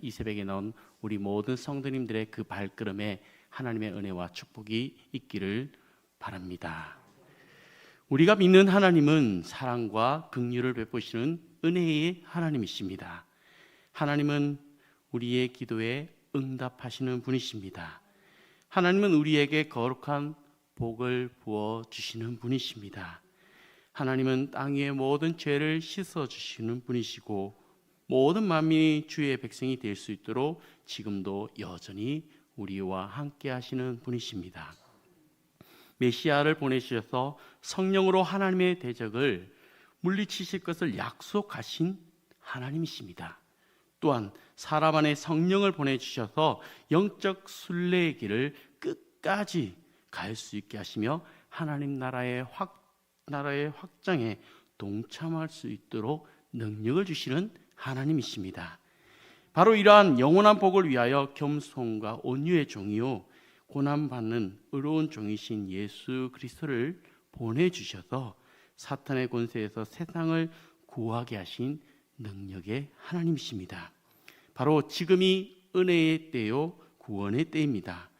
이 새벽에 나온 우리 모든 성도님들의 그 발걸음에 하나님의 은혜와 축복이 있기를 바랍니다. 우리가 믿는 하나님은 사랑과 긍휼을 베푸시는 은혜의 하나님이십니다. 하나님은 우리의 기도에 응답하시는 분이십니다. 하나님은 우리에게 거룩한 복을 부어 주시는 분이십니다. 하나님은 땅 위의 모든 죄를 씻어 주시는 분이시고 모든 만민이 주의 백성이 될 수 있도록 지금도 여전히 우리와 함께 하시는 분이십니다. 메시아를 보내주셔서 성령으로 하나님의 대적을 물리치실 것을 약속하신 하나님이십니다. 또한 사람 안에 성령을 보내주셔서 영적 순례의 길을 끝까지 갈 수 있게 하시며 하나님 나라의 확장에 동참할 수 있도록 능력을 주시는 하나님이십니다. 바로 이러한 영원한 복을 위하여 겸손과 온유의 종이요 고난받는 의로운 종이신 예수 그리스도를 보내주셔서 사탄의 권세에서 세상을 구하게 하신 능력의 하나님이십니다. 바로 지금이 은혜의 때요 구원의 때입니다.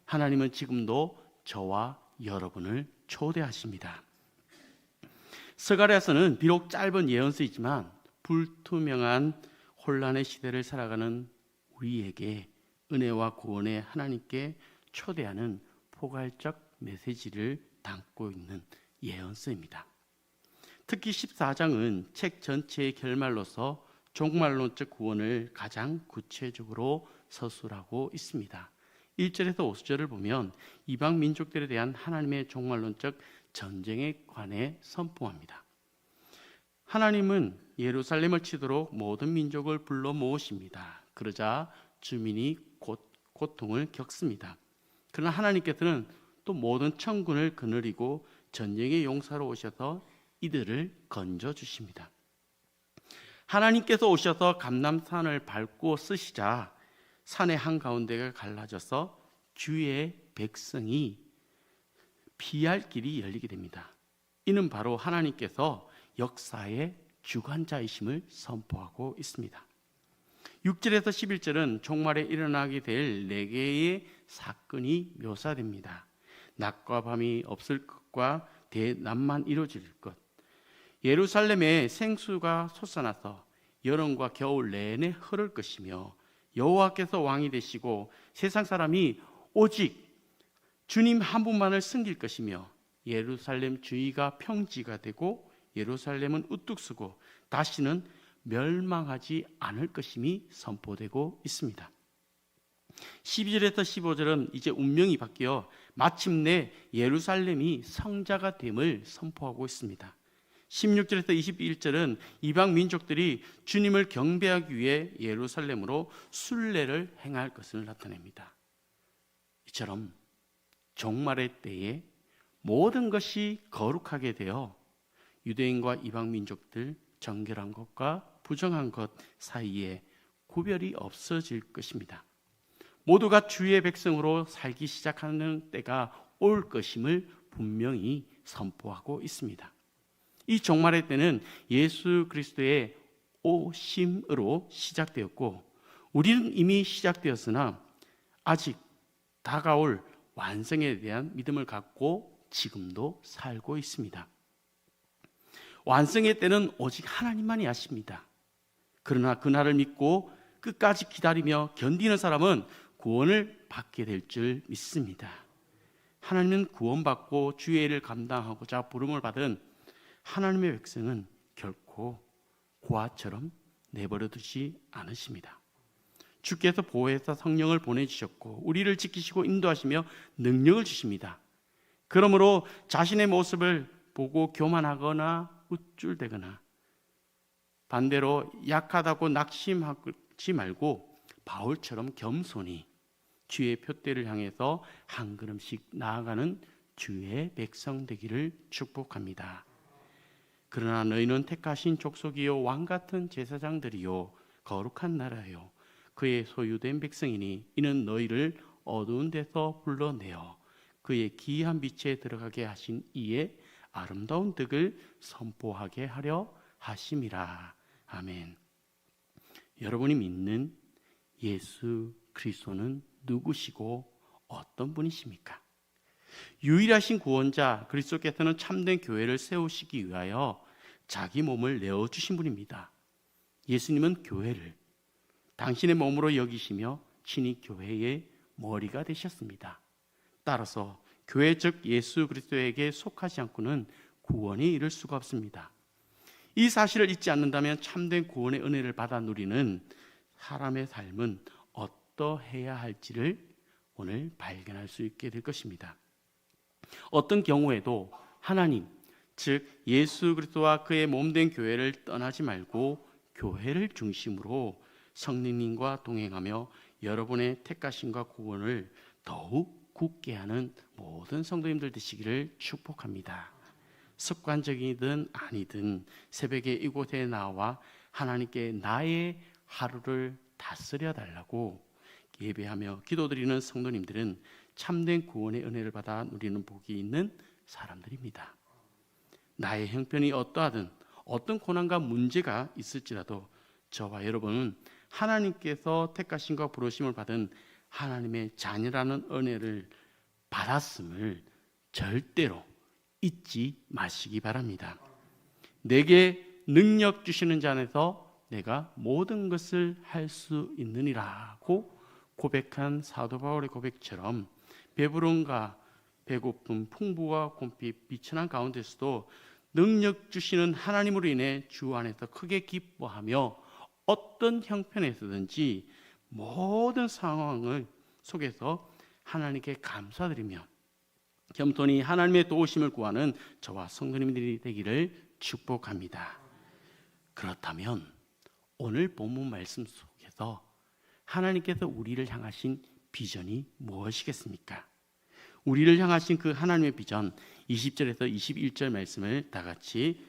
하나님은 지금도 저와 여러분을 초대하십니다. 스가랴서는 비록 짧은 예언서이지만 불투명한 혼란의 시대를 살아가는 우리에게 은혜와 구원의 하나님께 초대하는 포괄적 메시지를 담고 있는 예언서입니다. 특히 14장은 책 전체의 결말로서 종말론적 구원을 가장 구체적으로 서술하고 있습니다. 1절에서 5절을 보면 이방 민족들에 대한 하나님의 종말론적 전쟁에 관해 선포합니다. 하나님은 예루살렘을 치도록 모든 민족을 불러 모으십니다. 그러자 주민이 고통을 겪습니다. 그러나 하나님께서는 또 모든 천군을 거느리고 전쟁의 용사로 오셔서 이들을 건져주십니다. 하나님께서 오셔서 감람산을 밟고 쓰시자 산의 한가운데가 갈라져서 주의 백성이 피할 길이 열리게 됩니다. 이는 바로 하나님께서 역사의 주관자이심을 선포하고 있습니다. 6절에서 11절은 종말에 일어나게 될 4개의 사건이 묘사됩니다. 낮과 밤이 없을 것과 대낮만 이루어질 것, 예루살렘에 생수가 솟아나서 여름과 겨울 내내 흐를 것이며 여호와께서 왕이 되시고 세상 사람이 오직 주님 한 분만을 섬길 것이며 예루살렘 주위가 평지가 되고 예루살렘은 우뚝 서고 다시는 멸망하지 않을 것임이 선포되고 있습니다. 12절에서 15절은 이제 운명이 바뀌어 마침내 예루살렘이 성자가 됨을 선포하고 있습니다. 16절에서 21절은 이방 민족들이 주님을 경배하기 위해 예루살렘으로 순례를 행할 것을 나타냅니다. 이처럼 종말의 때에 모든 것이 거룩하게 되어 유대인과 이방 민족들, 정결한 것과 부정한 것 사이에 구별이 없어질 것입니다. 모두가 주의 백성으로 살기 시작하는 때가 올 것임을 분명히 선포하고 있습니다. 이 종말의 때는 예수 그리스도의 오심으로 시작되었고 우리는 이미 시작되었으나 아직 다가올 완성에 대한 믿음을 갖고 지금도 살고 있습니다. 완성의 때는 오직 하나님만이 아십니다. 그러나 그날을 믿고 끝까지 기다리며 견디는 사람은 구원을 받게 될 줄 믿습니다. 하나님은 구원받고 주의 일을 감당하고자 부름을 받은 하나님의 백성은 결코 고아처럼 내버려 두지 않으십니다. 주께서 보혜사 성령을 보내주셨고 우리를 지키시고 인도하시며 능력을 주십니다. 그러므로 자신의 모습을 보고 교만하거나 우쭐대거나 반대로 약하다고 낙심하지 말고 바울처럼 겸손히 주의 표대를 향해서 한 걸음씩 나아가는 주의 백성 되기를 축복합니다. 그러나 너희는 택하신 족속이요 왕같은 제사장들이요 거룩한 나라요 그의 소유된 백성이니 이는 너희를 어두운 데서 불러내어 그의 기이한 빛에 들어가게 하신 이의 아름다운 덕을 선포하게 하려 하심이라. 아멘. 여러분이 믿는 예수 그리스도는 누구시고 어떤 분이십니까? 유일하신 구원자 그리스도께서는 참된 교회를 세우시기 위하여 자기 몸을 내어주신 분입니다. 예수님은 교회를 당신의 몸으로 여기시며 친히 교회의 머리가 되셨습니다. 따라서 교회 즉 예수 그리스도에게 속하지 않고는 구원에 이를 수가 없습니다. 이 사실을 잊지 않는다면 참된 구원의 은혜를 받아 누리는 사람의 삶은 어떠해야 할지를 오늘 발견할 수 있게 될 것입니다. 어떤 경우에도 하나님, 즉 예수 그리스도와 그의 몸된 교회를 떠나지 말고 교회를 중심으로 성령님과 동행하며 여러분의 택하심과 구원을 더욱 굳게 하는 모든 성도님들 되시기를 축복합니다. 습관적이든 아니든 새벽에 이곳에 나와 하나님께 나의 하루를 다스려 달라고 예배하며 기도드리는 성도님들은 참된 구원의 은혜를 받아 누리는 복이 있는 사람들입니다. 나의 형편이 어떠하든 어떤 고난과 문제가 있을지라도 저와 여러분은 하나님께서 택하심과 부르심을 받은 하나님의 자녀라는 은혜를 받았음을 절대로 잊지 마시기 바랍니다. 내게 능력 주시는 자 안에서 내가 모든 것을 할 수 있느니라고 고백한 사도 바울의 고백처럼 배부름과 배고픔, 풍부와 곰핍, 비천한 가운데서도 능력 주시는 하나님으로 인해 주 안에서 크게 기뻐하며 어떤 형편에서든지 모든 상황을 속에서 하나님께 감사드리며 겸손히 하나님의 도우심을 구하는 저와 성도님들이 되기를 축복합니다. 그렇다면 오늘 본문 말씀 속에서 하나님께서 우리를 향하신 비전이 무엇이겠습니까? 우리를 향하신 그 하나님의 비전 20절에서 21절 말씀을 다 같이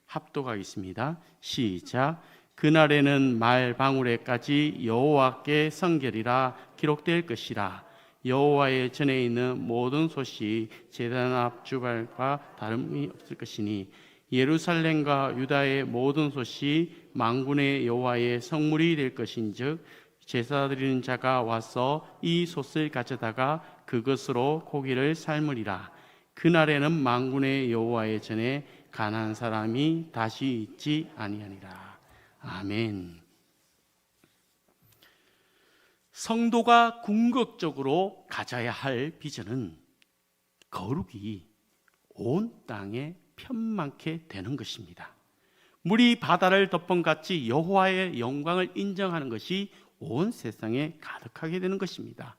합독하겠습니다. 시작. 그날에는 말 방울에까지 여호와께 성결이라 기록될 것이라. 여호와의 전에 있는 모든 솥이 제단 앞 주발과 다름이 없을 것이니 예루살렘과 유다의 모든 솥이 만군의 여호와의 성물이 될 것인즉 제사 드리는 자가 와서 이 솥을 가져다가 그것으로 고기를 삶으리라. 그날에는 만군의 여호와의 전에 가난한 사람이 다시 있지 아니하니라. 아멘. 성도가 궁극적으로 가져야 할 비전은 거룩이 온 땅에 편만케 되는 것입니다. 물이 바다를 덮은같이 여호와의 영광을 인정하는 것이 온 세상에 가득하게 되는 것입니다.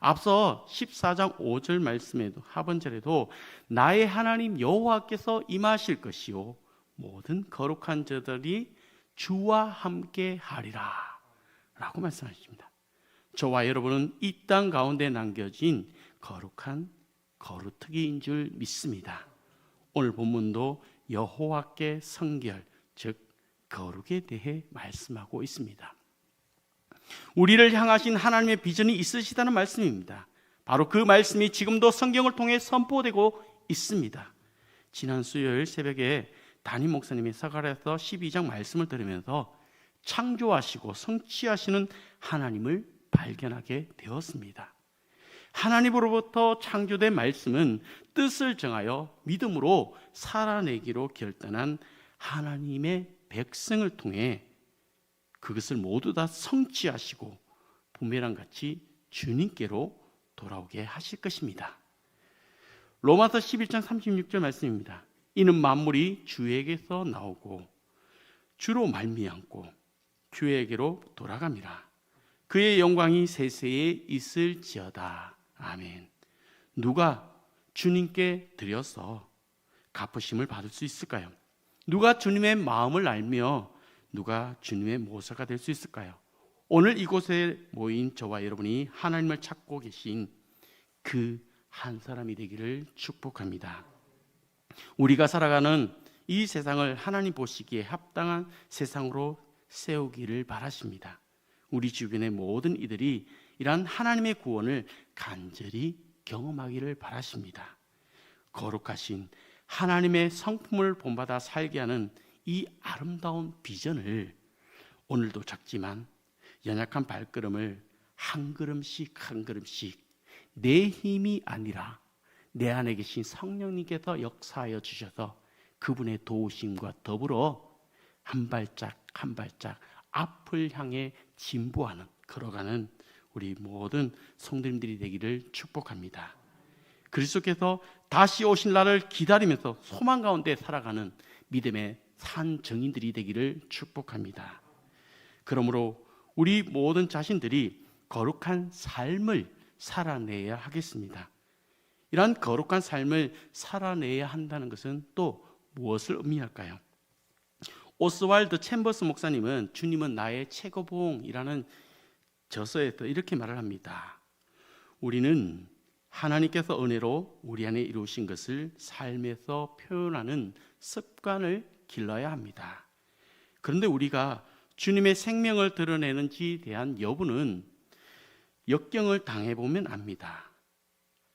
앞서 14장 5절 말씀에도 하번절에도 나의 하나님 여호와께서 임하실 것이요 모든 거룩한 자들이 주와 함께 하리라 라고 말씀하십니다. 저와 여러분은 이 땅 가운데 남겨진 거룩한 거루터기인 줄 믿습니다. 오늘 본문도 여호와께 성결, 즉 거룩에 대해 말씀하고 있습니다. 우리를 향하신 하나님의 비전이 있으시다는 말씀입니다. 바로 그 말씀이 지금도 성경을 통해 선포되고 있습니다. 지난 수요일 새벽에 담임 목사님이 사가랴서 12장 말씀을 들으면서 창조하시고 성취하시는 하나님을 발견하게 되었습니다. 하나님으로부터 창조된 말씀은 뜻을 정하여 믿음으로 살아내기로 결단한 하나님의 백성을 통해 그것을 모두 다 성취하시고 부메랑같이 주님께로 돌아오게 하실 것입니다. 로마서 11장 36절 말씀입니다. 이는 만물이 주에게서 나오고 주로 말미암고 주에게로 돌아갑니다. 그의 영광이 세세에 있을지어다. 아멘. 누가 주님께 드려서 갚으심을 받을 수 있을까요? 누가 주님의 마음을 알며 누가 주님의 모사가 될 수 있을까요? 오늘 이곳에 모인 저와 여러분이 하나님을 찾고 계신 그 한 사람이 되기를 축복합니다. 우리가 살아가는 이 세상을 하나님 보시기에 합당한 세상으로 세우기를 바라십니다. 우리 주변의 모든 이들이 이러한 하나님의 구원을 간절히 경험하기를 바라십니다. 거룩하신 하나님의 성품을 본받아 살게 하는 이 아름다운 비전을 오늘도 작지만 연약한 발걸음을 한 걸음씩 한 걸음씩 내 힘이 아니라 내 안에 계신 성령님께서 역사하여 주셔서 그분의 도우심과 더불어 한 발짝 한 발짝 앞을 향해 진보하는, 걸어가는 우리 모든 성도님들이 되기를 축복합니다. 그리스도께서 다시 오실 날을 기다리면서 소망 가운데 살아가는 믿음의 산 증인들이 되기를 축복합니다. 그러므로 우리 모든 자신들이 거룩한 삶을 살아내야 하겠습니다. 이러한 거룩한 삶을 살아내야 한다는 것은 또 무엇을 의미할까요? 오스왈드 챔버스 목사님은 주님은 나의 최고봉이라는 저서에서 이렇게 말을 합니다. 우리는 하나님께서 은혜로 우리 안에 이루신 것을 삶에서 표현하는 습관을 길러야 합니다. 그런데 우리가 주님의 생명을 드러내는지에 대한 여부는 역경을 당해보면 압니다.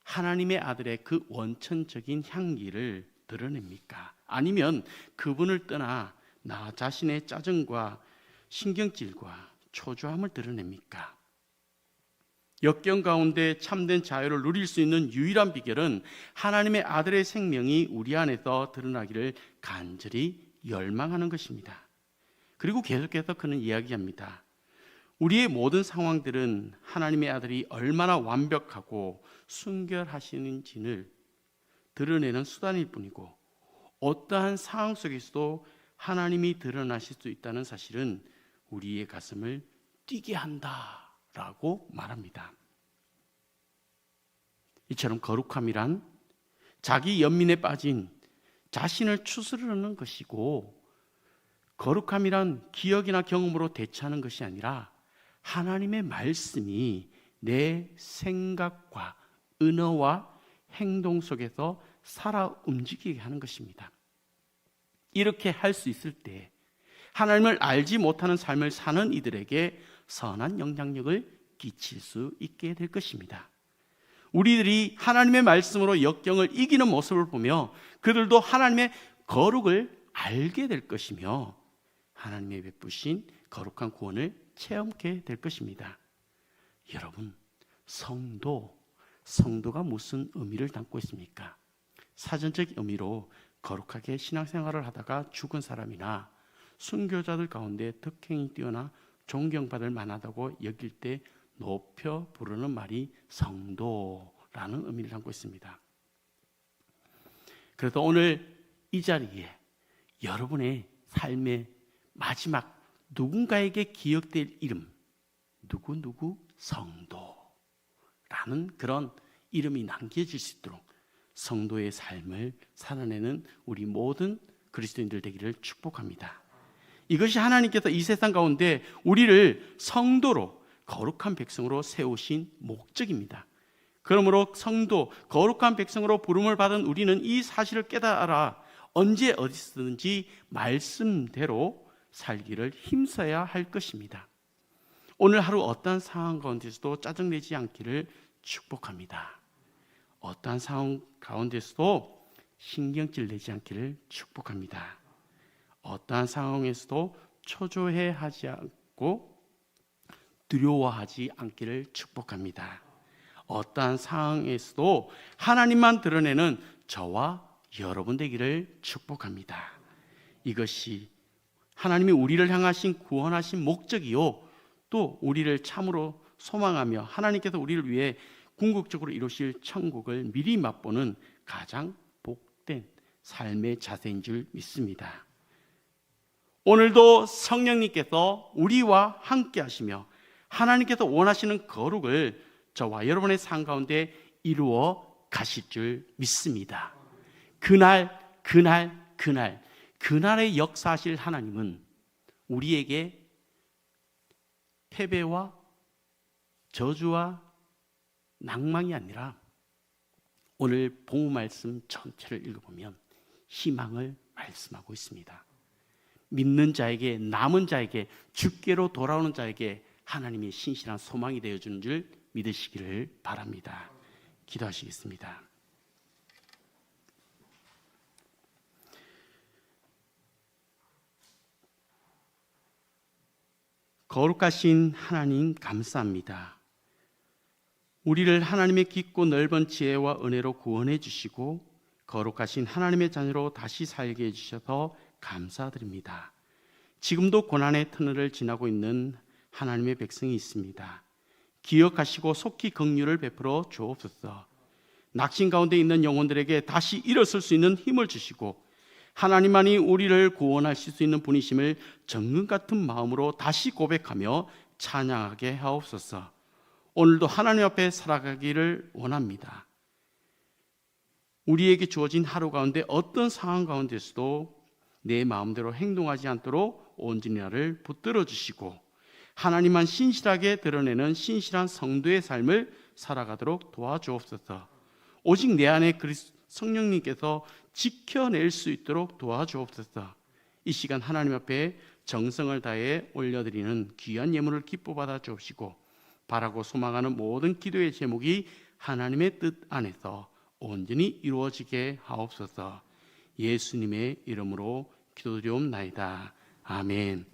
하나님의 아들의 그 원천적인 향기를 드러냅니까? 아니면 그분을 떠나 나 자신의 짜증과 신경질과 초조함을 드러냅니까? 역경 가운데 참된 자유를 누릴 수 있는 유일한 비결은 하나님의 아들의 생명이 우리 안에서 드러나기를 간절히 열망하는 것입니다. 그리고 계속해서 그는 이야기합니다. 우리의 모든 상황들은 하나님의 아들이 얼마나 완벽하고 순결하시는지를 드러내는 수단일 뿐이고 어떠한 상황 속에서도 하나님이 드러나실 수 있다는 사실은 우리의 가슴을 뛰게 한다라고 말합니다. 이처럼 거룩함이란 자기 연민에 빠진 자신을 추스르는 것이고, 거룩함이란 기억이나 경험으로 대처하는 것이 아니라 하나님의 말씀이 내 생각과 언어와 행동 속에서 살아 움직이게 하는 것입니다. 이렇게 할 수 있을 때 하나님을 알지 못하는 삶을 사는 이들에게 선한 영향력을 끼칠 수 있게 될 것입니다. 우리들이 하나님의 말씀으로 역경을 이기는 모습을 보며 그들도 하나님의 거룩을 알게 될 것이며 하나님의 베푸신 거룩한 구원을 체험하게 될 것입니다. 여러분, 성도가 무슨 의미를 담고 있습니까? 사전적 의미로 거룩하게 신앙생활을 하다가 죽은 사람이나 순교자들 가운데 덕행이 뛰어나 존경받을 만하다고 여길 때 높여 부르는 말이 성도라는 의미를 담고 있습니다. 그래서 오늘 이 자리에 여러분의 삶의 마지막 누군가에게 기억될 이름, 누구 성도라는 그런 이름이 남겨질 수 있도록 성도의 삶을 살아내는 우리 모든 그리스도인들 되기를 축복합니다. 이것이 하나님께서 이 세상 가운데 우리를 성도로, 거룩한 백성으로 세우신 목적입니다. 그러므로 성도, 거룩한 백성으로 부름을 받은 우리는 이 사실을 깨달아 언제 어디서든지 말씀대로 살기를 힘써야 할 것입니다. 오늘 하루 어떠한 상황 가운데서도 짜증내지 않기를 축복합니다. 어떠한 상황 가운데서도 신경질 내지 않기를 축복합니다. 어떠한 상황에서도 초조해 하지 않고 두려워하지 않기를 축복합니다. 어떠한 상황에서도 하나님만 드러내는 저와 여러분 되기를 축복합니다. 이것이 하나님이 우리를 향하신 구원하신 목적이요, 또 우리를 참으로 소망하며 하나님께서 우리를 위해 궁극적으로 이루실 천국을 미리 맛보는 가장 복된 삶의 자세인 줄 믿습니다. 오늘도 성령님께서 우리와 함께 하시며 하나님께서 원하시는 거룩을 저와 여러분의 삶 가운데 이루어 가실 줄 믿습니다. 그날의 역사하실 하나님은 우리에게 패배와 저주와 낭망이 아니라 오늘 본문 말씀 전체를 읽어보면 희망을 말씀하고 있습니다. 믿는 자에게, 남은 자에게, 주께로 돌아오는 자에게 하나님이 신실한 소망이 되어주는 줄 믿으시기를 바랍니다. 기도하시겠습니다. 거룩하신 하나님 감사합니다. 우리를 하나님의 깊고 넓은 지혜와 은혜로 구원해 주시고 거룩하신 하나님의 자녀로 다시 살게 해주셔서 감사드립니다. 지금도 고난의 터널을 지나고 있는 하나님의 백성이 있습니다. 기억하시고 속히 긍휼을 베풀어 주옵소서. 낙심 가운데 있는 영혼들에게 다시 일어설 수 있는 힘을 주시고 하나님만이 우리를 구원하실 수 있는 분이심을 정금 같은 마음으로 다시 고백하며 찬양하게 하옵소서. 오늘도 하나님 앞에 살아가기를 원합니다. 우리에게 주어진 하루 가운데 어떤 상황 가운데서도 내 마음대로 행동하지 않도록 온전히 나를 붙들어 주시고 하나님만 신실하게 드러내는 신실한 성도의 삶을 살아가도록 도와주옵소서. 오직 내 안에 성령님께서 지켜낼 수 있도록 도와주옵소서. 이 시간 하나님 앞에 정성을 다해 올려드리는 귀한 예물을 기뻐 받아 주옵시고 바라고 소망하는 모든 기도의 제목이 하나님의 뜻 안에서 온전히 이루어지게 하옵소서. 예수님의 이름으로 기도드리옵나이다. 아멘.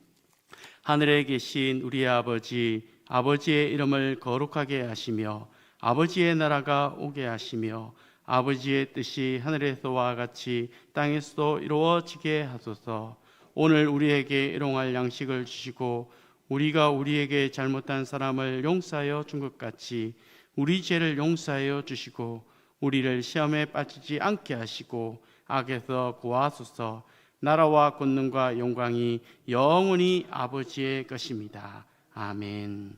하늘에 계신 우리 아버지, 아버지의 이름을 거룩하게 하시며 아버지의 나라가 오게 하시며 아버지의 뜻이 하늘에서와 같이 땅에서도 이루어지게 하소서. 오늘 우리에게 일용할 양식을 주시고 우리가 우리에게 잘못한 사람을 용서하여 준 것 같이 우리 죄를 용서하여 주시고 우리를 시험에 빠지지 않게 하시고 악에서 구하소서. 나라와 권능과 영광이 영원히 아버지의 것입니다. 아멘.